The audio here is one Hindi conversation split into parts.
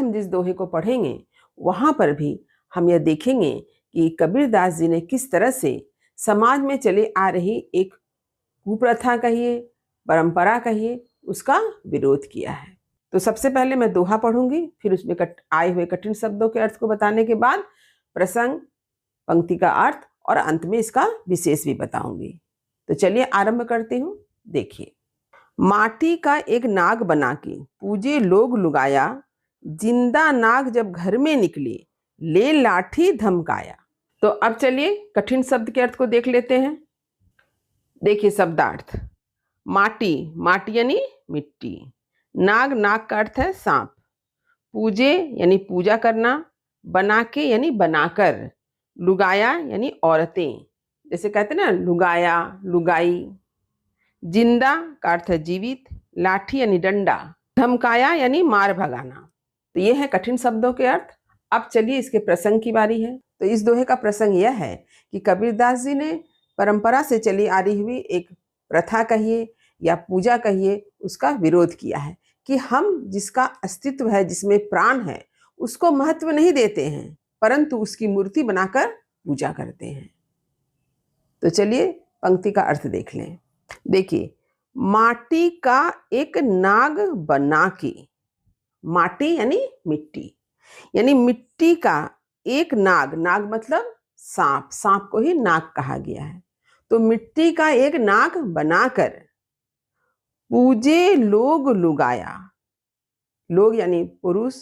हम जिस दोहे को पढ़ेंगे वहां पर भी हम यह देखेंगे कि कबीरदास जी ने किस तरह से समाज में चले आ रही एक कुप्रथा कहिए, परंपरा कहिए, उसका विरोध किया है। तो सबसे पहले मैं दोहा पढ़ूंगी, फिर उसमें आए हुए कठिन शब्दों के अर्थ को बताने के बाद प्रसंग, पंक्ति का अर्थ और अंत में इसका विशेष भी बताऊंगी। तो चलिए आरंभ करती हूँ। देखिए, माटी का एक नाग बना के पूजे लोग लुगाया, जिंदा नाग जब घर में निकले ले लाठी धमकाया। तो अब चलिए कठिन शब्द के अर्थ को देख लेते हैं। देखिए शब्दार्थ, माटी, माटी यानी मिट्टी, नाग, नाग का अर्थ है सांप, पूजे यानी पूजा करना, बना के यानी बनाकर, लुगाया यानी औरतें, जैसे कहते हैं ना लुगाया, लुगाई, जिंदा का अर्थ है जीवित, लाठी यानी डंडा, धमकाया यानी मार भगाना। तो ये है कठिन शब्दों के अर्थ। अब चलिए इसके प्रसंग की बारी है। तो इस दोहे का प्रसंग यह है कि कबीरदास जी ने परंपरा से चली आ रही हुई एक प्रथा कहिए या पूजा कहिए, उसका विरोध किया है कि हम जिसका अस्तित्व है, जिसमें प्राण है, उसको महत्व नहीं देते हैं, परंतु उसकी मूर्ति बनाकर पूजा करते हैं। तो चलिए पंक्ति का अर्थ देख लें। देखिए, माटी का एक नाग बना के, माटी यानी मिट्टी, यानी मिट्टी का एक नाग, नाग मतलब सांप, सांप को ही नाग कहा गया है। तो मिट्टी का एक नाग बनाकर पूजे लोग लुगाया, लोग यानी पुरुष,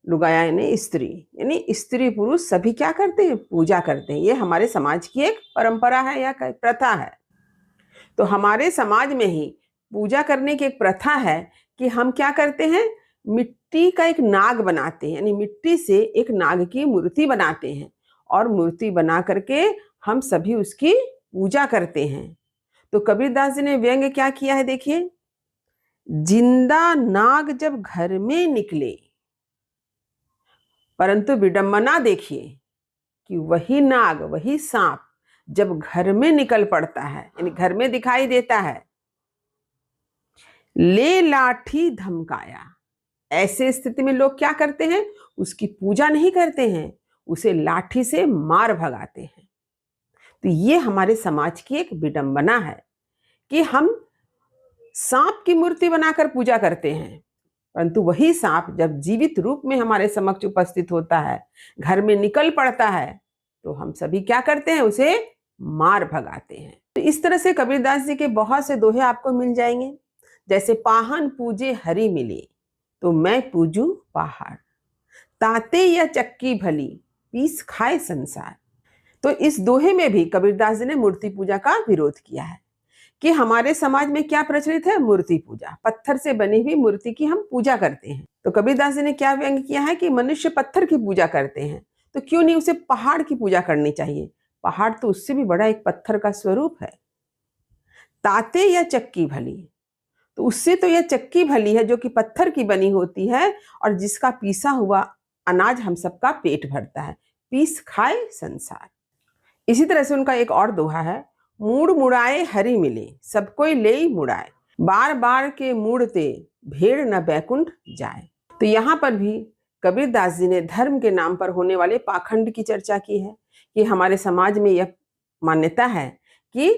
लुगाया यानी स्त्री, यानी स्त्री पुरुष सभी क्या करते हैं, पूजा करते हैं। ये हमारे समाज की एक परंपरा है या प्रथा है। तो हमारे समाज में ही पूजा करने की एक प्रथा है कि हम क्या करते हैं, मिट्टी का एक नाग बनाते हैं, यानी मिट्टी से एक नाग की मूर्ति बनाते हैं और मूर्ति बना करके हम सभी उसकी पूजा करते हैं। तो कबीरदास जी ने व्यंग्य क्या किया है, देखिए, जिंदा नाग जब घर में निकले, परंतु विडंबना देखिए कि वही नाग, वही सांप जब घर में निकल पड़ता है, यानी घर में दिखाई देता है, ले लाठी धमकाया। ऐसे स्थिति में लोग क्या करते हैं, उसकी पूजा नहीं करते हैं, उसे लाठी से मार भगाते हैं। तो ये हमारे समाज की एक विडंबना है कि हम सांप की मूर्ति बनाकर पूजा करते हैं, परंतु वही सांप जब जीवित रूप में हमारे समक्ष उपस्थित होता है, घर में निकल पड़ता है, तो हम सभी क्या करते हैं, उसे मार भगाते हैं। तो इस तरह से कबीरदास जी के बहुत से दोहे आपको मिल जाएंगे, जैसे पाहन पूजे हरि मिले तो मैं पूजू पहाड़, ताते या चक्की भली पीस खाए संसार। तो इस दोहे में भी कबीरदास जी ने मूर्ति पूजा का विरोध किया है कि हमारे समाज में क्या प्रचलित है, मूर्ति पूजा, पत्थर से बनी हुई मूर्ति की हम पूजा करते हैं। तो कबीरदास जी ने क्या व्यंग्य किया है कि मनुष्य पत्थर की पूजा करते हैं, तो क्यों नहीं उसे पहाड़ की पूजा करनी चाहिए, पहाड़ तो उससे भी बड़ा एक पत्थर का स्वरूप है। ताते या चक्की भली, तो उससे तो यह चक्की भली है जो कि पत्थर की बनी होती है और जिसका पीसा हुआ अनाज हम सबका पेट भरता है, पीस खाए संसार। इसी तरह से उनका एक और दोहा है, मूड़ मुड़ाए हरि मिले सब कोई ले मुड़ाए, बार बार के मूड़ते भेड़ न बैकुंठ जाए। तो यहाँ पर भी कबीरदास जी ने धर्म के नाम पर होने वाले पाखंड की चर्चा की है कि हमारे समाज में यह मान्यता है कि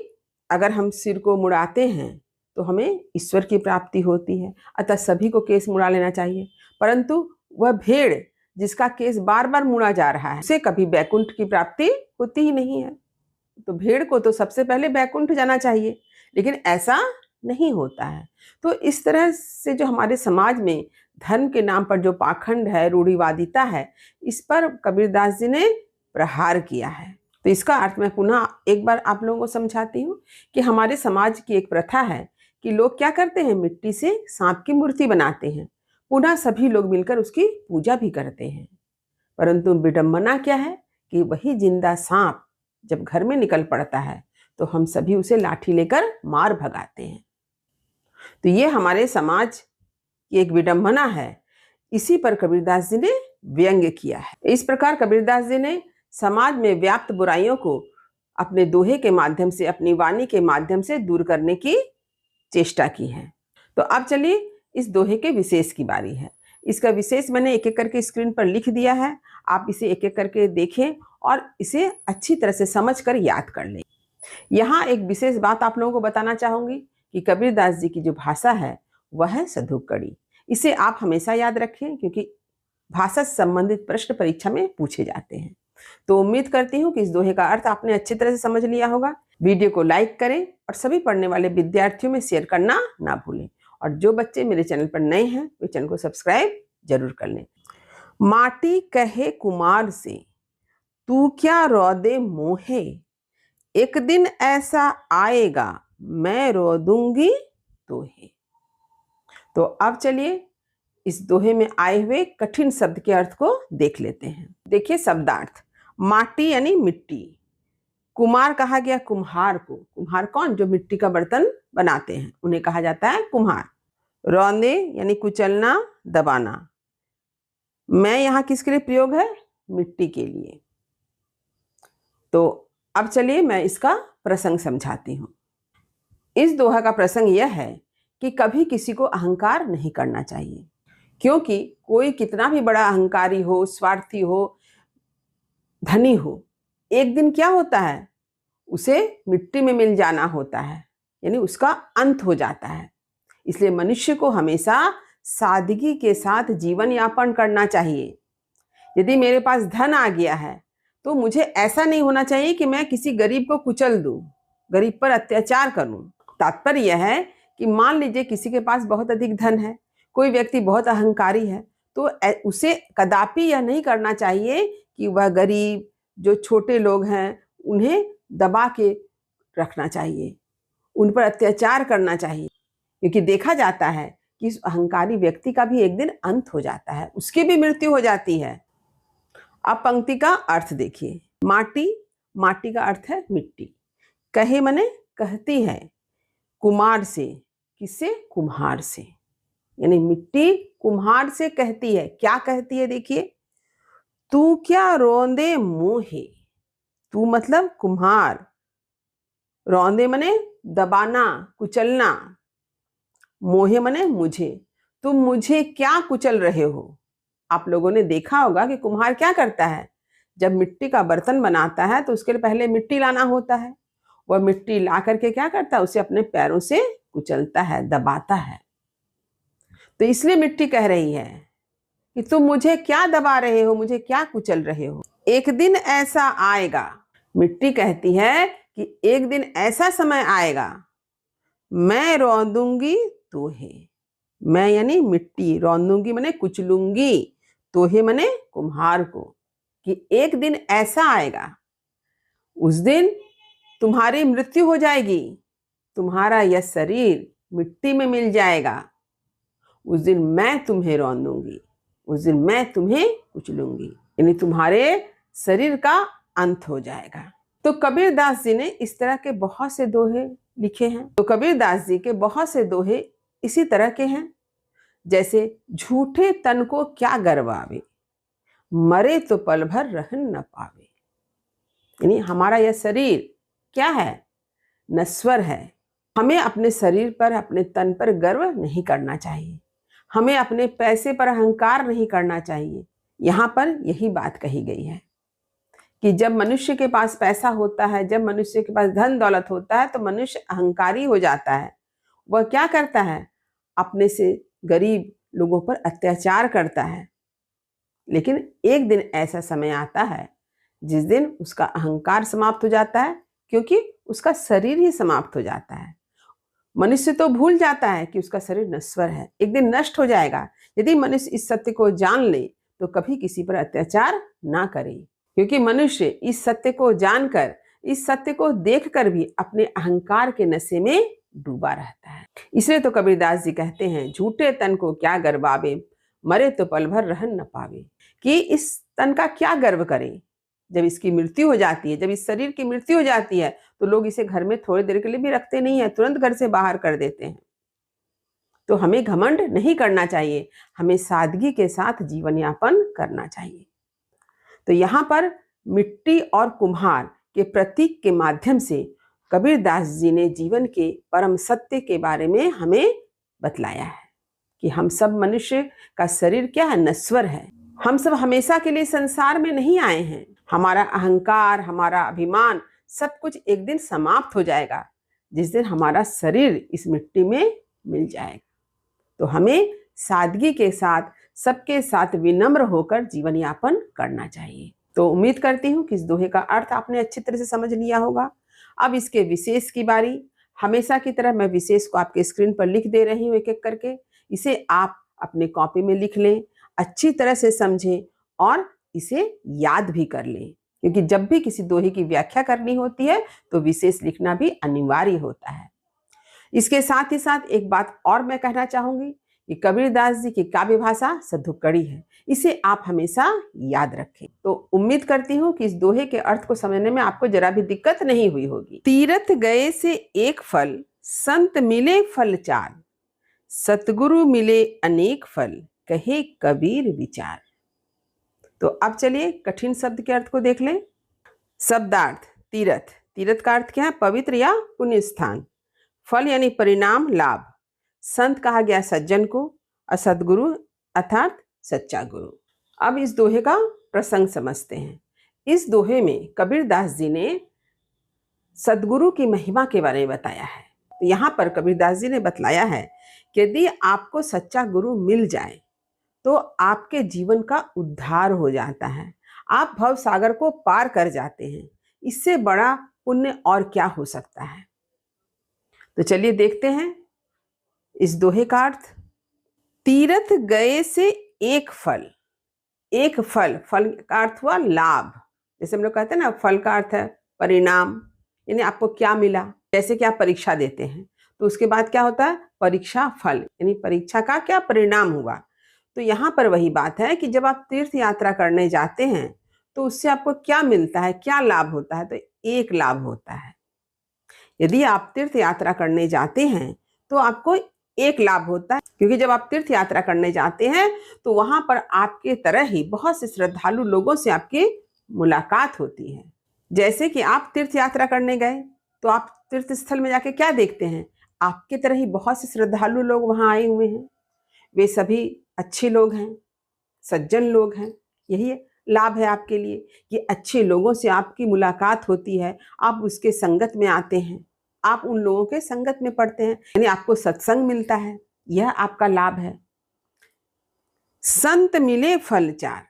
अगर हम सिर को मुड़ाते हैं तो हमें ईश्वर की प्राप्ति होती है, अतः सभी को केस मुड़ा लेना चाहिए, परंतु वह भेड़ जिसका केस बार बार मुड़ा जा रहा है उसे कभी बैकुंठ की प्राप्ति होती ही नहीं है। तो भेड़ को तो सबसे पहले बैकुंठ जाना चाहिए, लेकिन ऐसा नहीं होता है। तो इस तरह से जो हमारे समाज में धर्म के नाम पर जो पाखंड है, रूढ़िवादिता है, इस पर कबीरदास जी ने प्रहार किया है। तो इसका अर्थ मैं पुनः एक बार आप लोगों को समझाती हूँ कि हमारे समाज की एक प्रथा है कि लोग क्या करते हैं, मिट्टी से सांप की मूर्ति बनाते हैं, पुनः सभी लोग मिलकर उसकी पूजा भी करते हैं, परंतु विडंबना क्या है कि वही जिंदा सांप जब घर में निकल पड़ता है तो हम सभी उसे लाठी लेकर मार भगाते हैं। तो ये हमारे समाज की एक विडंबना है, इसी पर कबीरदास जी ने व्यंग्य किया है। इस प्रकार कबीरदास जी ने समाज में व्याप्त बुराइयों को अपने दोहे के माध्यम से, अपनी वाणी के माध्यम से दूर करने की चेष्टा की है। तो अब चलिए इस दोहे के विशेष की बारी है। इसका विशेष मैंने एक एक करके स्क्रीन पर लिख दिया है, आप इसे एक एक करके देखें और इसे अच्छी तरह से समझ कर याद कर लें। यहाँ एक विशेष बात आप लोगों को बताना चाहूंगी कि कबीरदास जी की जो भाषा है वह है सधुकड़ी। इसे आप हमेशा याद रखें क्योंकि भाषा से संबंधित प्रश्न परीक्षा में पूछे जाते हैं। तो उम्मीद करती हूँ कि इस दोहे का अर्थ आपने अच्छी तरह से समझ लिया होगा। वीडियो को लाइक करें और सभी पढ़ने वाले विद्यार्थियों में शेयर करना ना भूलें। और जो बच्चे मेरे चैनल पर नए हैं वे चैनल को सब्सक्राइब जरूर कर लें। माटी कहे कुमार से, तू क्या रौदे मोहे, एक दिन ऐसा आएगा मैं रो दूंगी तोहे। तो अब चलिए इस दोहे में आए हुए कठिन शब्द के अर्थ को देख लेते हैं। देखिए शब्दार्थ। माटी यानी मिट्टी, कुमार कहा गया कुम्हार को। कुम्हार कौन? जो मिट्टी का बर्तन बनाते हैं उन्हें कहा जाता है कुम्हार। रौंदे यानी कुचलना, दबाना। मैं यहाँ किसके लिए प्रयोग है? मिट्टी के लिए। तो अब चलिए मैं इसका प्रसंग समझाती हूँ। इस दोहा का प्रसंग यह है कि कभी किसी को अहंकार नहीं करना चाहिए, क्योंकि कोई कितना भी बड़ा अहंकारी हो, स्वार्थी हो, धनी हो, एक दिन क्या होता है? उसे मिट्टी में मिल जाना होता है, यानी उसका अंत हो जाता है। इसलिए मनुष्य को हमेशा सादगी के साथ जीवन यापन करना चाहिए। यदि मेरे पास धन आ गया है तो मुझे ऐसा नहीं होना चाहिए कि मैं किसी गरीब को कुचल दूं, गरीब पर अत्याचार करूं। तात्पर्य यह है कि मान लीजिए किसी के पास बहुत अधिक धन है, कोई व्यक्ति बहुत अहंकारी है, तो उसे कदापि यह नहीं करना चाहिए कि वह गरीब, जो छोटे लोग हैं, उन्हें दबा के रखना चाहिए, उन पर अत्याचार करना चाहिए। क्योंकि देखा जाता है कि इस अहंकारी व्यक्ति का भी एक दिन अंत हो जाता है, उसकी भी मृत्यु हो जाती है। अब पंक्ति का अर्थ देखिए। माटी, माटी का अर्थ है मिट्टी। कहे मने कहती है, कुमार से, किससे? कुम्हार से। यानी मिट्टी कुम्हार से कहती है। क्या कहती है? देखिए, तू क्या रोंदे मोहे। तू मतलब कुम्हार, रौंदे मने दबाना, कुचलना, मोहे मने मुझे। तुम मुझे क्या कुचल रहे हो? आप लोगों ने देखा होगा कि कुम्हार क्या करता है, जब मिट्टी का बर्तन बनाता है तो उसके लिए पहले मिट्टी लाना होता है। वह मिट्टी ला करके क्या करता है? उसे अपने पैरों से कुचलता है, दबाता है। तो इसलिए मिट्टी कह रही है कि तुम मुझे क्या दबा रहे हो, मुझे क्या कुचल रहे हो। एक दिन ऐसा आएगा, मिट्टी कहती है कि एक दिन ऐसा समय आएगा, मैं रौंदूंगी तोहे। मैं यानी मिट्टी, रौंदूंगी मने कुचलूंगी, तोहे मने कुम्हार को, कि एक दिन ऐसा आएगा, उस दिन तुम्हारी मृत्यु हो जाएगी, तुम्हारा यह शरीर मिट्टी में मिल जाएगा, उस दिन मैं तुम्हें रौंदूंगी, उस दिन मैं तुम्हें कुचलूंगी, यानी तुम्हारे शरीर का अंत हो जाएगा। तो कबीरदास जी ने इस तरह के बहुत से दोहे लिखे हैं। तो कबीरदास जी के बहुत से दोहे इसी तरह के हैं, जैसे झूठे तन को क्या गर्वावे, मरे तो पल भर रहन न पावे। यानी हमारा यह शरीर क्या है? नश्वर है। हमें अपने शरीर पर, अपने तन पर गर्व नहीं करना चाहिए, हमें अपने पैसे पर अहंकार नहीं करना चाहिए। यहाँ पर यही बात कही गई है कि जब मनुष्य के पास पैसा होता है, जब मनुष्य के पास धन दौलत होता है, तो मनुष्य अहंकारी हो जाता है। वह क्या करता है? अपने से गरीब लोगों पर अत्याचार करता है। लेकिन एक दिन ऐसा समय आता है जिस दिन उसका अहंकार समाप्त हो जाता है, क्योंकि उसका शरीर ही समाप्त हो जाता है। मनुष्य तो भूल जाता है कि उसका शरीर नश्वर है, एक दिन नष्ट हो जाएगा। यदि मनुष्य इस सत्य को जान ले तो कभी किसी पर अत्याचार ना करे, क्योंकि मनुष्य इस सत्य को जानकर, इस सत्य को देखकर भी अपने अहंकार के नशे में डूबा रहता है। इसलिए तो कबीरदास जी कहते हैं, झूठे तन को क्या गर्वावे, मरे तो पल भर रहन न पावे। कि इस तन का क्या गर्व करें, जब इसकी मृत्यु हो जाती है, जब इस शरीर की मृत्यु हो जाती है तो लोग इसे घर में थोड़ी देर के लिए भी रखते नहीं है, तुरंत घर से बाहर कर देते हैं। तो हमें घमंड नहीं करना चाहिए, हमें सादगी के साथ जीवन यापन करना चाहिए। तो यहाँ पर मिट्टी और कुम्हार के प्रतीक के माध्यम से कबीरदास जी ने जीवन के परम सत्य के बारे में हमें बतलाया है कि हम सब मनुष्य का शरीर क्या है, नश्वर है। हम सब हमेशा के लिए संसार में नहीं आए हैं। हमारा अहंकार, हमारा अभिमान सब कुछ एक दिन समाप्त हो जाएगा, जिस दिन हमारा शरीर इस मिट्टी में मिल जाएगा। तो हमें सादगी के साथ, सबके साथ विनम्र होकर जीवन यापन करना चाहिए। तो उम्मीद करती हूँ कि इस दोहे का अर्थ आपने अच्छी तरह से समझ लिया होगा। अब इसके विशेष की बारी। हमेशा की तरह मैं विशेष को आपके स्क्रीन पर लिख दे रही हूँ एक एक करके। इसे आप अपने कॉपी में लिख लें, अच्छी तरह से समझें और इसे याद भी कर लें, क्योंकि जब भी किसी दोहे की व्याख्या करनी होती है तो विशेष लिखना भी अनिवार्य होता है। इसके साथ ही साथ एक बात और मैं कहना चाहूंगी कि कबीरदास जी की काव्य भाषा सधुक्कड़ी है, इसे आप हमेशा याद रखें। तो उम्मीद करती हूँ कि इस दोहे के अर्थ को समझने में आपको जरा भी दिक्कत नहीं हुई होगी। तीरथ गए से एक फल, संत मिले फल चार, सतगुरु मिले अनेक फल, कहे कबीर विचार। तो अब चलिए कठिन शब्द के अर्थ को देख लें। शब्दार्थ तीरथ, तीरथ का अर्थ क्या है, पवित्र या पुण्य स्थान। फल यानी परिणाम, लाभ। संत कहा गया सज्जन को, और सदगुरु अर्थात सच्चा गुरु। अब इस दोहे का प्रसंग समझते हैं। इस दोहे में कबीरदास जी ने सदगुरु की महिमा के बारे में बताया है। तो यहाँ पर कबीरदास जी ने बतलाया है कि यदि आपको सच्चा गुरु मिल जाए तो आपके जीवन का उद्धार हो जाता है, आप भव सागर को पार कर जाते हैं। इससे बड़ा पुण्य और क्या हो सकता है। तो चलिए देखते हैं इस दोहे का अर्थ। तीरथ गए से एक फल, एक फल, फल का अर्थ हुआ लाभ। जैसे हम लोग कहते हैं ना, फल का अर्थ है परिणाम, यानी आपको क्या मिला। जैसे कि आप परीक्षा देते हैं तो उसके बाद क्या होता है, परीक्षा फल, यानी परीक्षा का क्या परिणाम हुआ। तो यहाँ पर वही बात है कि जब आप तीर्थ यात्रा करने जाते हैं तो उससे आपको क्या मिलता है, क्या लाभ होता है। तो एक लाभ होता है। यदि आप तीर्थ यात्रा करने जाते हैं तो आपको एक लाभ होता है, क्योंकि जब आप तीर्थ यात्रा करने जाते हैं तो वहां पर आपके तरह ही बहुत से श्रद्धालु लोगों से आपकी मुलाकात होती है। जैसे कि आप तीर्थ यात्रा करने गए तो आप तीर्थ स्थल में जाके क्या देखते हैं, आपके तरह ही बहुत से श्रद्धालु लोग वहां आए हुए हैं। वे सभी अच्छे लोग हैं, सज्जन लोग हैं। यही लाभ है आपके लिए कि अच्छे लोगों से आपकी मुलाकात होती है, आप उसके संगत में आते हैं, आप उन लोगों के संगत में पढ़ते हैं, यानी आपको सत्संग मिलता है। यह आपका लाभ है। संत मिले फल चार,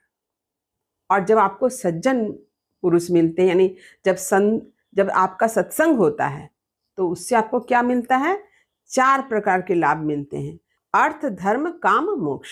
और जब आपको सज्जन पुरुष मिलते हैं, यानी जब आपका सत्संग होता है तो उससे आपको क्या मिलता है, चार प्रकार के लाभ मिलते हैं। अर्थ, धर्म, काम, मोक्ष,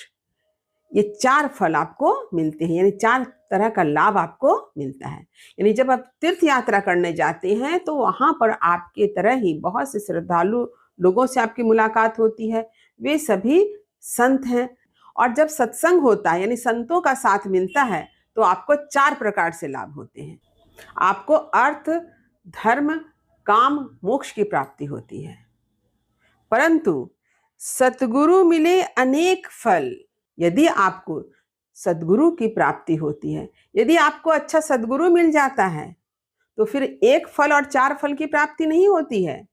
ये चार फल आपको मिलते हैं, यानी चार तरह का लाभ आपको मिलता है। यानी जब आप तीर्थ यात्रा करने जाते हैं तो वहां पर आपके तरह ही बहुत से श्रद्धालु लोगों से आपकी मुलाकात होती है, वे सभी संत हैं। और जब सत्संग होता है, यानी संतों का साथ मिलता है, तो आपको चार प्रकार से लाभ होते हैं। आपको अर्थ, धर्म, काम, मोक्ष की प्राप्ति होती है। परंतु सतगुरु मिले अनेक फल, यदि आपको सदगुरु की प्राप्ति होती है, यदि आपको अच्छा सदगुरु मिल जाता है तो फिर एक फल और चार फल की प्राप्ति नहीं होती है,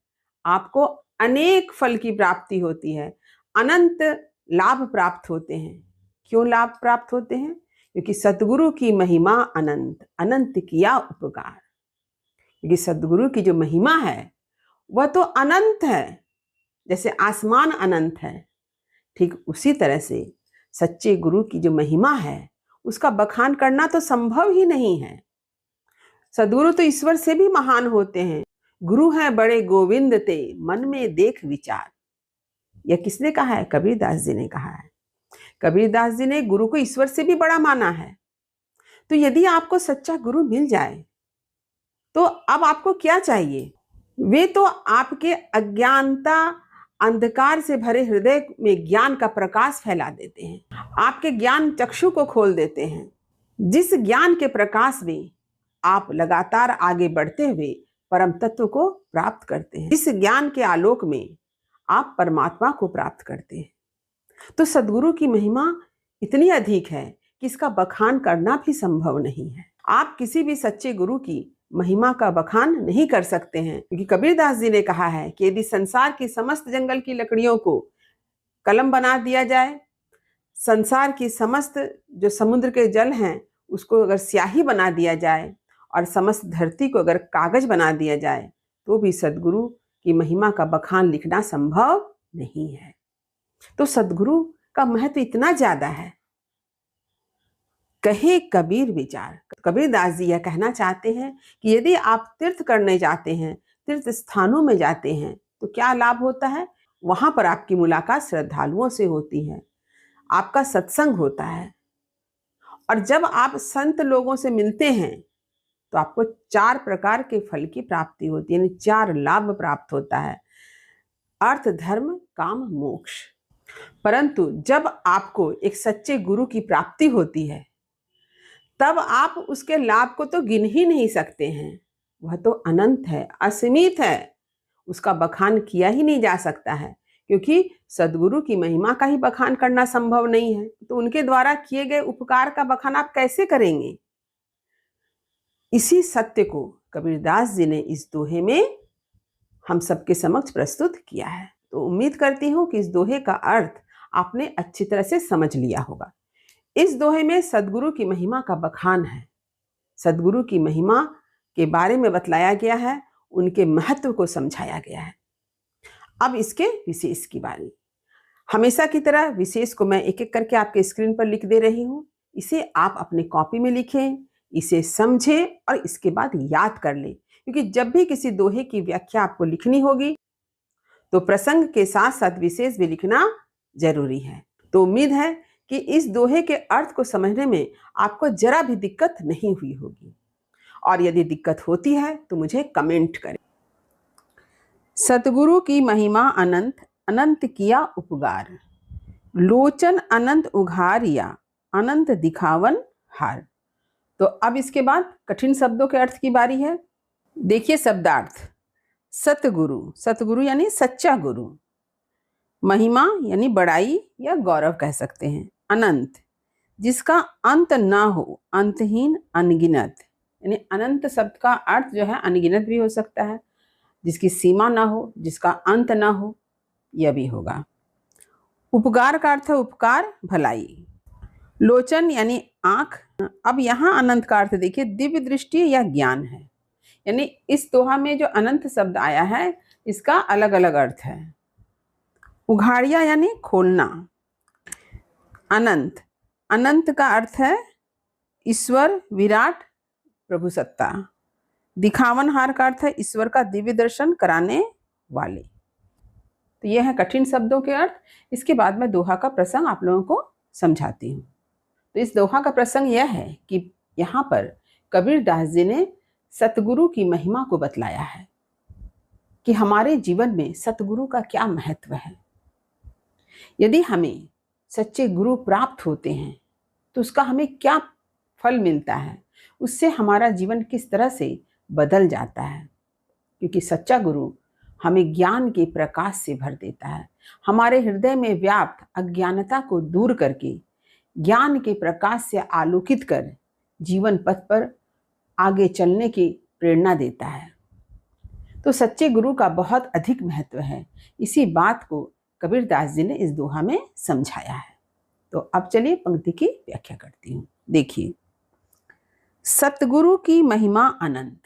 आपको अनेक फल की प्राप्ति होती है, अनंत लाभ प्राप्त होते हैं। क्यों लाभ प्राप्त होते हैं? क्योंकि सदगुरु की महिमा अनंत, अनंत किया उपकार। क्योंकि सदगुरु की जो महिमा है वह तो अनंत है, जैसे आसमान अनंत है, ठीक उसी तरह से सच्चे गुरु की जो महिमा है उसका बखान करना तो संभव ही नहीं है। सदगुरु तो ईश्वर से भी महान होते हैं। गुरु है बड़े गोविंद ते, मन में देख विचार। यह किसने कहा है? कबीरदास जी ने कहा है। कबीरदास जी ने गुरु को ईश्वर से भी बड़ा माना है। तो यदि आपको सच्चा गुरु मिल जाए तो अब आपको क्या चाहिए? वे तो आपके अज्ञानता, अंधकार से भरे हृदय में ज्ञान का प्रकाश फैला देते हैं, आपके ज्ञान चक्षु को खोल देते हैं, जिस ज्ञान के प्रकाश में आप लगातार आगे बढ़ते हुए परम तत्व को प्राप्त करते हैं। इस ज्ञान के आलोक में आप परमात्मा को प्राप्त करते हैं। तो सदगुरु की महिमा इतनी अधिक है कि इसका बखान करना भी संभव नहीं है। आप किसी भी सच्चे गुरु की महिमा का बखान नहीं कर सकते हैं, क्योंकि कबीरदास जी ने कहा है कि यदि संसार की समस्त जंगल की लकड़ियों को कलम बना दिया जाए, संसार की समस्त जो समुद्र के जल हैं उसको अगर स्याही बना दिया जाए और समस्त धरती को अगर कागज बना दिया जाए, तो भी सद्गुरु की महिमा का बखान लिखना संभव नहीं है। तो सद्गुरु का महत्व इतना ज्यादा है। कहे कबीर विचार, कबीरदास जी यह कहना चाहते हैं कि यदि आप तीर्थ करने जाते हैं, तीर्थ स्थानों में जाते हैं, तो क्या लाभ होता है? वहां पर आपकी मुलाकात श्रद्धालुओं से होती है, आपका सत्संग होता है, और जब आप संत लोगों से मिलते हैं तो आपको 4 प्रकार के फल की प्राप्ति होती है, यानी 4 लाभ प्राप्त होता है, अर्थ, धर्म, काम, मोक्ष। परंतु जब आपको एक सच्चे गुरु की प्राप्ति होती है, तब आप उसके लाभ को तो गिन ही नहीं सकते हैं। वह तो अनंत है, असीमित है, उसका बखान किया ही नहीं जा सकता है, क्योंकि सद्गुरु की महिमा का ही बखान करना संभव नहीं है। तो उनके द्वारा किए गए उपकार का बखान आप कैसे करेंगे? इसी सत्य को कबीरदास जी ने इस दोहे में हम सबके समक्ष प्रस्तुत किया है। तो उम्मीद करती हूँ कि इस दोहे का अर्थ आपने अच्छी तरह से समझ लिया होगा। इस दोहे में सद्गुरु की महिमा का बखान है, सद्गुरु की महिमा के बारे में बतलाया गया है, उनके महत्व को समझाया गया है। अब इसके विशेष की बारी। हमेशा की तरह विशेष को मैं एक एक करके आपके स्क्रीन पर लिख दे रही हूँ। इसे आप अपने कॉपी में लिखें, इसे समझें और इसके बाद याद कर लें, क्योंकि जब भी किसी दोहे की व्याख्या आपको लिखनी होगी तो प्रसंग के साथ साथ विशेष भी लिखना जरूरी है। तो उम्मीद है कि इस दोहे के अर्थ को समझने में आपको जरा भी दिक्कत नहीं हुई होगी, और यदि दिक्कत होती है तो मुझे कमेंट करें। सतगुरु की महिमा अनंत, अनंत किया उपकार, लोचन अनंत उघारिया, अनंत दिखावन हार। तो अब इसके बाद कठिन शब्दों के अर्थ की बारी है। देखिए शब्दार्थ। सतगुरु, सतगुरु यानी सच्चा गुरु, महिमा यानी बड़ाई या गौरव कह सकते हैं, अनंत जिसका अंत ना हो, अंतहीन, अनगिनत, यानी अनंत शब्द का अर्थ जो है अनगिनत भी हो सकता है, जिसकी सीमा ना हो, जिसका अंत ना हो, यह भी होगा। उपकार का अर्थ है उपकार, भलाई। लोचन यानी आंख। अब यहाँ अनंत का अर्थ देखिए दिव्य दृष्टि या ज्ञान है, यानी इस दोहा में जो अनंत शब्द आया है इसका अलग अलग अर्थ है। उघाड़िया यानी खोलना। अनंत, अनंत का अर्थ है ईश्वर, विराट, प्रभु सत्ता। दिखावनहार का अर्थ है ईश्वर का दिव्य दर्शन कराने वाले। तो यह है कठिन शब्दों के अर्थ। इसके बाद मैं दोहा का प्रसंग आप लोगों को समझाती हूँ। तो इस दोहा का प्रसंग यह है कि यहाँ पर कबीरदास जी ने सतगुरु की महिमा को बतलाया है कि हमारे जीवन में सतगुरु का क्या महत्व है। यदि हमें सच्चे गुरु प्राप्त होते हैं तो उसका हमें क्या फल मिलता है, उससे हमारा जीवन किस तरह से बदल जाता है। क्योंकि सच्चा गुरु हमें ज्ञान के प्रकाश से भर देता है, हमारे हृदय में व्याप्त अज्ञानता को दूर करके ज्ञान के प्रकाश से आलोकित कर जीवन पथ पर आगे चलने की प्रेरणा देता है। तो सच्चे गुरु का बहुत अधिक महत्व है। इसी बात को कबीरदास जी ने इस दोहा में समझाया है। तो अब चलिए पंक्ति की व्याख्या करती हूँ। देखिए, सतगुरु की महिमा अनंत।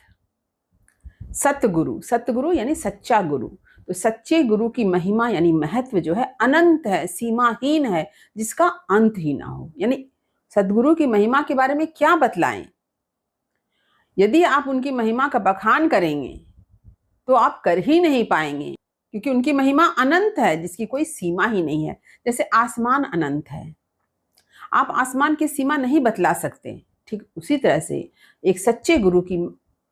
सतगुरु, सतगुरु यानी सच्चा गुरु। तो सच्चे गुरु की महिमा यानी महत्व जो है अनंत है, सीमाहीन है, जिसका अंत ही ना हो। यानी सतगुरु की महिमा के बारे में क्या बतलाएं? यदि आप उनकी महिमा का बखान करेंगे तो आप कर ही नहीं पाएंगे, क्योंकि उनकी महिमा अनंत है, जिसकी कोई सीमा ही नहीं है। जैसे आसमान अनंत है, आप आसमान की सीमा नहीं बतला सकते। ठीक उसी तरह से एक सच्चे गुरु की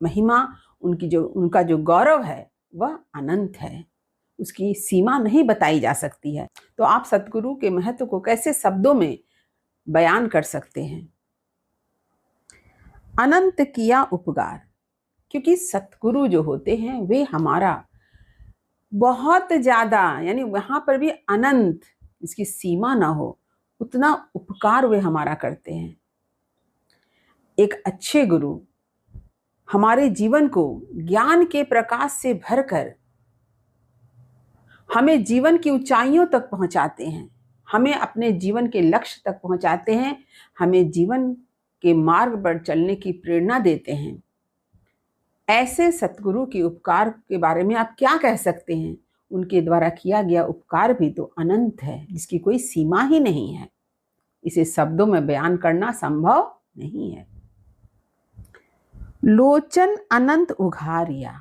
महिमा, उनका जो गौरव है वह अनंत है, उसकी सीमा नहीं बताई जा सकती है। तो आप सतगुरु के महत्व को कैसे शब्दों में बयान कर सकते हैं? अनंत किया उपकार, क्योंकि सतगुरु जो होते हैं वे हमारा बहुत ज्यादा, यानी वहां पर भी अनंत, इसकी सीमा ना हो, उतना उपकार वे हमारा करते हैं। एक अच्छे गुरु हमारे जीवन को ज्ञान के प्रकाश से भरकर हमें जीवन की ऊंचाइयों तक पहुंचाते हैं, हमें अपने जीवन के लक्ष्य तक पहुंचाते हैं, हमें जीवन के मार्ग पर चलने की प्रेरणा देते हैं। ऐसे सतगुरु के उपकार के बारे में आप क्या कह सकते हैं? उनके द्वारा किया गया उपकार भी तो अनंत है, जिसकी कोई सीमा ही नहीं है। इसे शब्दों में बयान करना संभव नहीं है। लोचन अनंत उघारिया,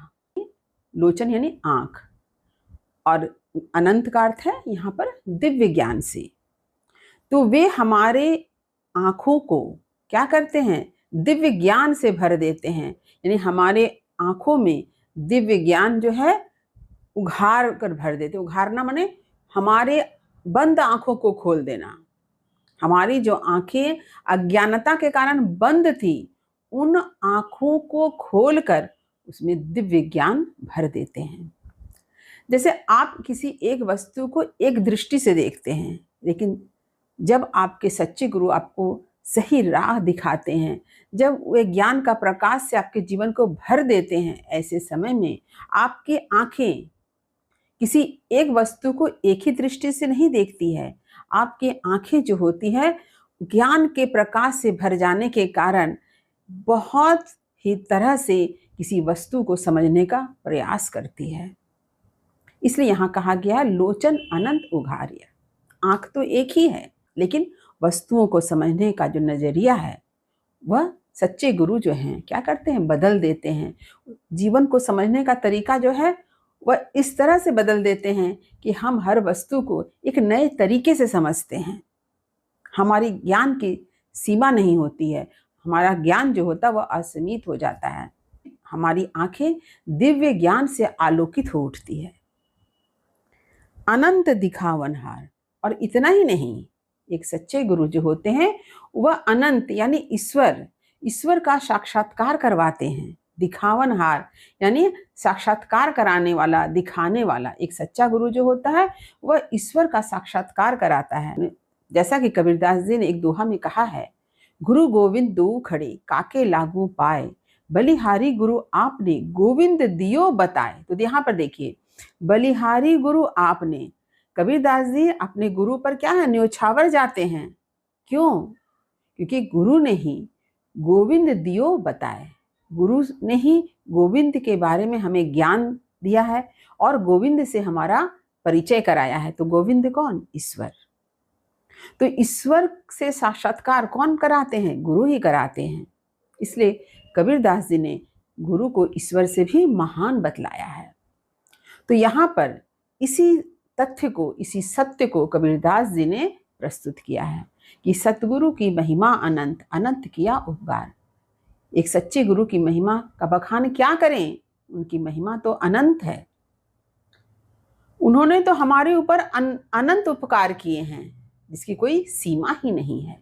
लोचन यानी आंख, और अनंत का अर्थ है यहाँ पर दिव्य ज्ञान से। तो वे हमारे आंखों को क्या करते हैं? दिव्य ज्ञान से भर देते हैं। यानी हमारे आंखों में दिव्य ज्ञान जो है उघार कर भर देते। उघारना माने हमारे बंद आंखों को खोल देना। हमारी जो आंखें अज्ञानता के कारण बंद थी, उन आंखों को खोलकर उसमें दिव्य ज्ञान भर देते हैं। जैसे आप किसी एक वस्तु को एक दृष्टि से देखते हैं, लेकिन जब आपके सच्चे गुरु आपको सही राह दिखाते हैं, जब वे ज्ञान का प्रकाश से आपके जीवन को भर देते हैं, ऐसे समय में आपकी आंखें किसी एक वस्तु को एक ही दृष्टि से नहीं देखती है। आपकी आंखें जो होती है ज्ञान के प्रकाश से भर जाने के कारण बहुत ही तरह से किसी वस्तु को समझने का प्रयास करती है। इसलिए यहाँ कहा गया लोचन अनंत उघारिया। आंख तो एक ही है, लेकिन वस्तुओं को समझने का जो नजरिया है वह सच्चे गुरु जो हैं क्या करते हैं? बदल देते हैं। जीवन को समझने का तरीका जो है वह इस तरह से बदल देते हैं कि हम हर वस्तु को एक नए तरीके से समझते हैं। हमारी ज्ञान की सीमा नहीं होती है, हमारा ज्ञान जो होता है वह असीमित हो जाता है। हमारी आंखें दिव्य ज्ञान से आलोकित हो उठती है। अनंत दिखावनहार, और इतना ही नहीं, एक सच्चे गुरु जो होते हैं वह अनंत यानी ईश्वर का साक्षात्कार करवाते हैं। दिखावनहार यानी साक्षात्कार कराने वाला, दिखाने वाला। एक सच्चा गुरु जो होता है वह ईश्वर का साक्षात्कार कराता है। जैसा कि कबीरदास जी ने एक दोहा में कहा है, गुरु गोविंद दो खड़े काके लागू पाए, बलिहारी गुरु आपने गोविंद दियो बताए। तो यहाँ पर देखिए, बलिहारी गुरु आपने, कबीरदास जी अपने गुरु पर क्या है? न्योछावर जाते हैं। क्यों? क्योंकि गुरु ने ही गोविंद दियो बताए। गुरु ने ही गोविंद के बारे में हमें ज्ञान दिया है और गोविंद से हमारा परिचय कराया है। तो गोविंद कौन? ईश्वर। तो ईश्वर से साक्षात्कार कौन कराते हैं? गुरु ही कराते हैं। इसलिए कबीरदास जी ने गुरु को ईश्वर से भी महान बतलाया है। तो यहाँ पर इसी तथ्य को, इसी सत्य को कबीरदास जी ने प्रस्तुत किया है कि सतगुरु की महिमा अनंत, अनंत किया उपकार। एक सच्चे गुरु की महिमा का बखान क्या करें? उनकी महिमा तो अनंत है। उन्होंने तो हमारे ऊपर अनंत उपकार किए हैं, जिसकी कोई सीमा ही नहीं है।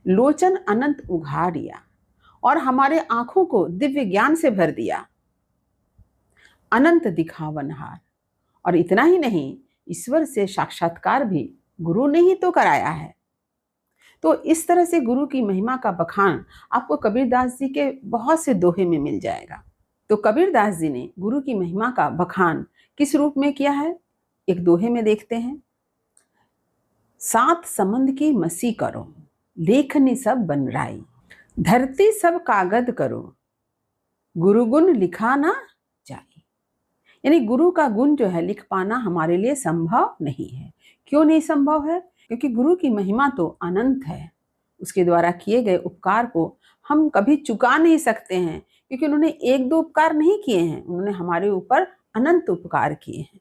लोचन अनंत उघारिया, और हमारे आंखों को दिव्य ज्ञान से भर दिया। अनंत दिखावनहार, और इतना ही नहीं, ईश्वर से साक्षात्कार भी गुरु ने ही तो कराया है। तो इस तरह से गुरु की महिमा का बखान आपको कबीरदास जी के बहुत से दोहे में मिल जाएगा। तो कबीरदास जी ने गुरु की महिमा का बखान किस रूप में किया है? एक दोहे में देखते हैं। सात समंद की मसी करो, लेखनी सब बनराई, धरती सब कागद करो, गुरु गुण लिखा ना जाए। यानी गुरु का गुण जो है लिख पाना हमारे लिए संभव नहीं है। क्यों नहीं संभव है? क्योंकि गुरु की महिमा तो अनंत है। उसके द्वारा किए गए उपकार को हम कभी चुका नहीं सकते हैं, क्योंकि उन्होंने एक दो उपकार नहीं किए हैं, उन्होंने हमारे ऊपर अनंत उपकार किए हैं।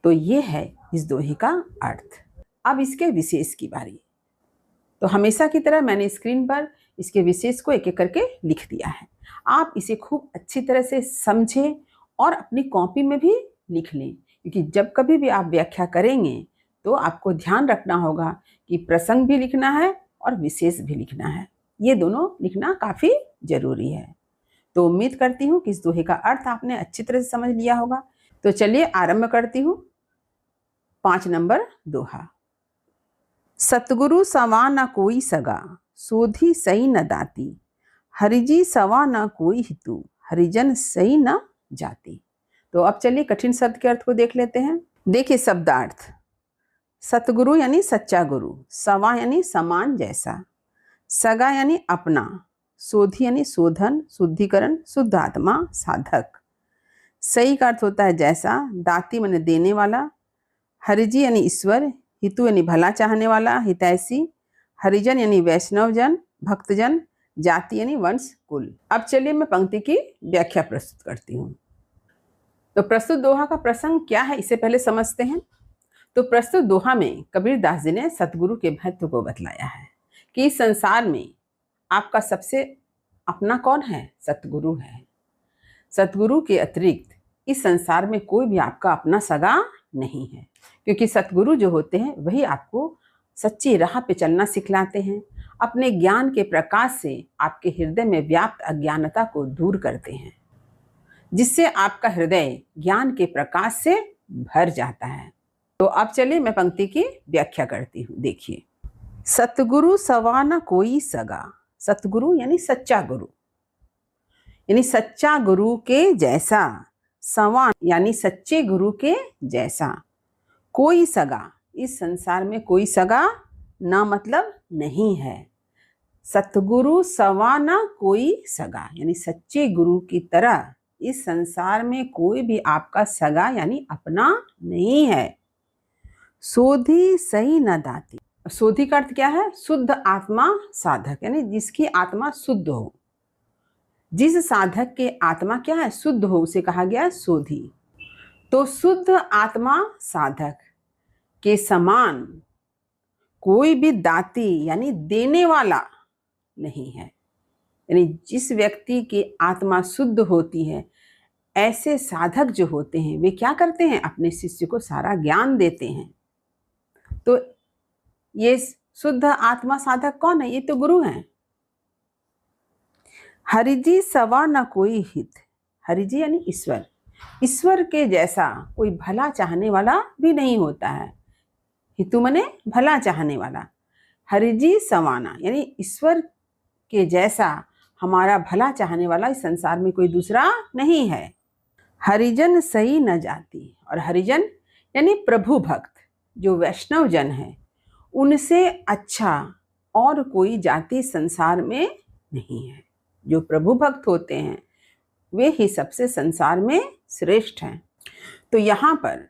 तो ये है इस दोहे का अर्थ। अब इसके विशेष की बारी। तो हमेशा की तरह मैंने स्क्रीन पर इसके विशेष को एक एक करके लिख दिया है। आप इसे खूब अच्छी तरह से समझें और अपनी कॉपी में भी लिख लें, क्योंकि जब कभी भी आप व्याख्या करेंगे तो आपको ध्यान रखना होगा कि प्रसंग भी लिखना है और विशेष भी लिखना है। ये दोनों लिखना काफ़ी जरूरी है। तो उम्मीद करती हूँ कि इस दोहे का अर्थ आपने अच्छी तरह से समझ लिया होगा। तो चलिए आरंभ करती हूँ। 5 नंबर दोहा। सतगुरु सवा न कोई सगा, सोधी सही न दाती, हरिजी सवा न कोई हितु, हरिजन सही न जाती। तो अब चलिए कठिन शब्द के अर्थ को देख लेते हैं। देखिए शब्दार्थ, सतगुरु यानी सच्चा गुरु, सवा यानी समान जैसा, सगा यानी अपना, शोधी यानी शोधन, शुद्धिकरण, शुद्ध आत्मा, साधक। सही का अर्थ होता है जैसा, दाती माने देने वाला, हरिजी यानी ईश्वर, हितु यानी भला चाहने वाला, हितैषी, हरिजन यानी वैष्णवजन, भक्तजन, जाति यानी वंश कुल। अब चलिए मैं पंक्ति की व्याख्या प्रस्तुत करती हूँ। तो प्रस्तुत दोहा का प्रसंग क्या है इसे पहले समझते हैं। तो प्रस्तुत दोहा में कबीर दास जी ने सतगुरु के महत्व को बतलाया है कि इस संसार में आपका सबसे अपना कौन है? सतगुरु है। सतगुरु के अतिरिक्त इस संसार में कोई भी आपका अपना सगा नहीं है, क्योंकि सतगुरु जो होते हैं वही आपको सच्ची राह पे चलना सिखलाते हैं, अपने ज्ञान के प्रकाश से आपके हृदय में व्याप्त अज्ञानता को दूर करते हैं, जिससे आपका हृदय ज्ञान के प्रकाश से भर जाता है। तो अब चलिए मैं पंक्ति की व्याख्या करती हूँ। देखिए, सतगुरु सवा न कोई सगा। सतगुरु यानी सच्चा गुरु, यानी सच्चा गुरु के जैसा, सवा यानी सच्चे गुरु के जैसा, कोई सगा, इस संसार में कोई सगा ना मतलब नहीं है। सतगुरु सवा ना कोई सगा, यानी सच्चे गुरु की तरह इस संसार में कोई भी आपका सगा यानी अपना नहीं है। सोधी सही न दाती। सोधी का अर्थ क्या है? शुद्ध आत्मा साधक, यानी जिसकी आत्मा शुद्ध हो। जिस साधक के आत्मा क्या है? शुद्ध हो, उसे कहा गया सोधी। तो शुद्ध आत्मा साधक के समान कोई भी दाती यानी देने वाला नहीं है। यानी जिस व्यक्ति की आत्मा शुद्ध होती है, ऐसे साधक जो होते हैं वे क्या करते हैं? अपने शिष्य को सारा ज्ञान देते हैं। तो ये शुद्ध आत्मा साधक कौन है? ये तो गुरु हैं। हरिजी सवा न कोई हित। हरिजी यानी ईश्वर। ईश्वर के जैसा कोई भला चाहने वाला भी नहीं होता है। हितु मने भला चाहने वाला। हरिजी सवाना यानी ईश्वर के जैसा हमारा भला चाहने वाला इस संसार में कोई दूसरा नहीं है। हरिजन सही न जाती। और हरिजन यानी प्रभु भक्त, जो वैष्णव जन है, उनसे अच्छा और कोई जाति संसार में नहीं है। जो प्रभु भक्त होते हैं वे ही सबसे संसार में श्रेष्ठ हैं। तो यहाँ पर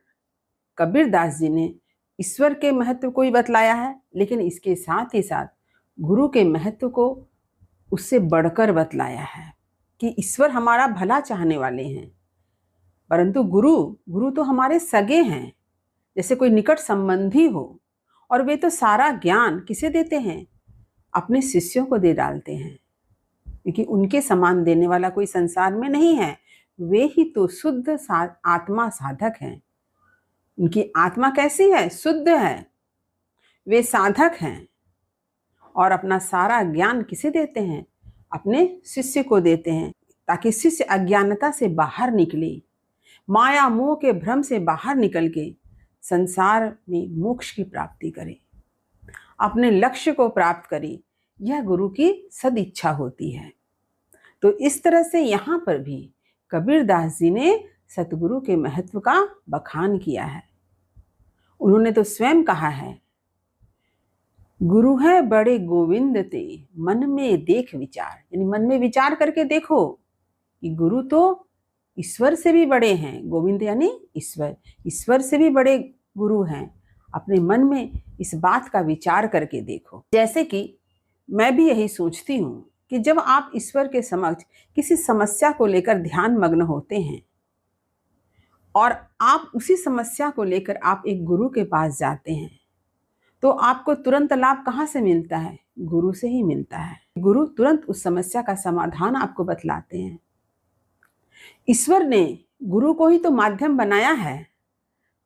कबीर दास जी ने ईश्वर के महत्व को ही बतलाया है, लेकिन इसके साथ ही साथ गुरु के महत्व को उससे बढ़कर बतलाया है कि ईश्वर हमारा भला चाहने वाले हैं, परंतु गुरु तो हमारे सगे हैं, जैसे कोई निकट संबंधी हो। और वे तो सारा ज्ञान किसे देते हैं? अपने शिष्यों को दे डालते हैं, क्योंकि उनके समान देने वाला कोई संसार में नहीं है। वे ही तो शुद्ध आत्मा साधक हैं। उनकी आत्मा कैसी है? शुद्ध है। वे साधक हैं और अपना सारा ज्ञान किसे देते हैं? अपने शिष्य को देते हैं, ताकि शिष्य अज्ञानता से बाहर निकले, माया मोह के भ्रम से बाहर निकल के संसार में मोक्ष की प्राप्ति करे, अपने लक्ष्य को प्राप्त करे। यह गुरु की सद इच्छा होती है। तो इस तरह से यहाँ पर भी कबीर दास जी ने सतगुरु के महत्व का बखान किया है। उन्होंने तो स्वयं कहा है, गुरु है बड़े गोविंद ते मन में देख विचार। यानी मन में विचार करके देखो कि गुरु तो ईश्वर से भी बड़े हैं। गोविंद यानी ईश्वर, ईश्वर से भी बड़े गुरु हैं। अपने मन में इस बात का विचार करके देखो। जैसे कि मैं भी यही सोचती हूँ कि जब आप ईश्वर के समक्ष किसी समस्या को लेकर ध्यान मग्न होते हैं और आप उसी समस्या को लेकर आप एक गुरु के पास जाते हैं, तो आपको तुरंत लाभ कहाँ से मिलता है? गुरु से ही मिलता है। गुरु तुरंत उस समस्या का समाधान आपको बतलाते हैं। ईश्वर ने गुरु को ही तो माध्यम बनाया है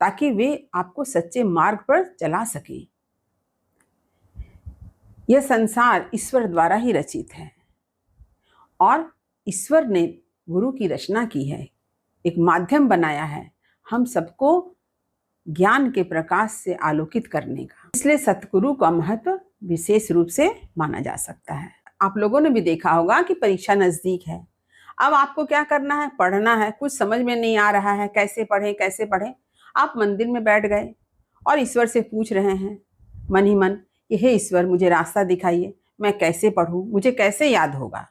ताकि वे आपको सच्चे मार्ग पर चला सके। यह संसार ईश्वर द्वारा ही रचित है और ईश्वर ने गुरु की रचना की है, एक माध्यम बनाया है हम सबको ज्ञान के प्रकाश से आलोकित करने का। इसलिए सतगुरु का महत्व विशेष रूप से माना जा सकता है। आप लोगों ने भी देखा होगा कि परीक्षा नजदीक है। अब आपको क्या करना है, पढ़ना है। कुछ समझ में नहीं आ रहा है, कैसे पढ़ें कैसे पढ़ें। आप मंदिर में बैठ गए और ईश्वर से पूछ रहे हैं मन ही मन, हे ईश्वर मुझे रास्ता दिखाइए, मैं कैसे पढ़ूं, मुझे कैसे याद होगा।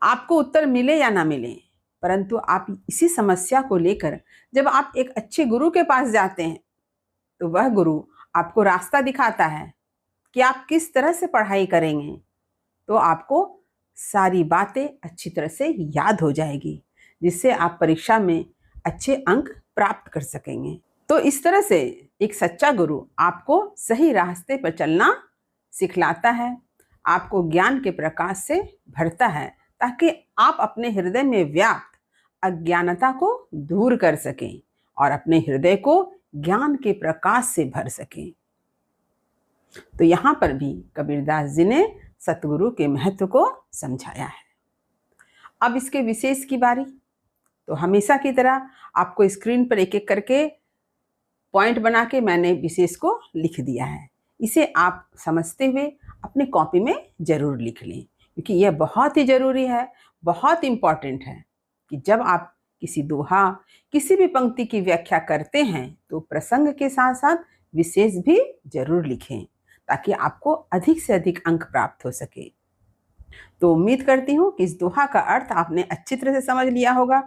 आपको उत्तर मिले या ना मिले, परंतु आप इसी समस्या को लेकर जब आप एक अच्छे गुरु के पास जाते हैं तो वह गुरु आपको रास्ता दिखाता है कि आप किस तरह से पढ़ाई करेंगे, तो आपको सारी बातें अच्छी तरह से याद हो जाएगी, जिससे आप परीक्षा में अच्छे अंक प्राप्त कर सकेंगे। तो इस तरह से एक सच्चा गुरु आपको सही रास्ते पर चलना सिखलाता है, आपको ज्ञान के प्रकाश से भरता है, ताकि आप अपने हृदय में व्याप्त अज्ञानता को दूर कर सकें और अपने हृदय को ज्ञान के प्रकाश से भर सकें। तो यहाँ पर भी कबीरदास जी ने सतगुरु के महत्व को समझाया है। अब इसके विशेष की बारी, तो हमेशा की तरह आपको स्क्रीन पर एक एक करके पॉइंट बना के मैंने विशेष को लिख दिया है। इसे आप समझते हुए अपनी कॉपी में जरूर लिख लें, क्योंकि यह बहुत ही जरूरी है, बहुत इंपॉर्टेंट है कि जब आप किसी दोहा, किसी भी पंक्ति की व्याख्या करते हैं तो प्रसंग के साथ साथ विशेष भी जरूर लिखें, ताकि आपको अधिक से अधिक अंक प्राप्त हो सके। तो उम्मीद करती हूँ कि इस दोहा का अर्थ आपने अच्छी तरह से समझ लिया होगा।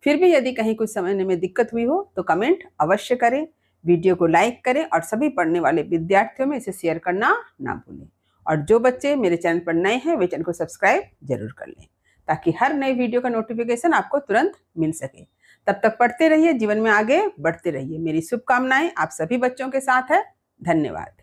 फिर भी यदि कहीं कुछ समझने में दिक्कत हुई हो तो कमेंट अवश्य करें, वीडियो को लाइक करें और सभी पढ़ने वाले विद्यार्थियों में इसे शेयर करना ना भूलें। और जो बच्चे मेरे चैनल पर नए हैं वे चैनल को सब्सक्राइब जरूर कर लें, ताकि हर नई वीडियो का नोटिफिकेशन आपको तुरंत मिल सके। तब तक पढ़ते रहिए, जीवन में आगे बढ़ते रहिए। मेरी शुभकामनाएं आप सभी बच्चों के साथ है। धन्यवाद।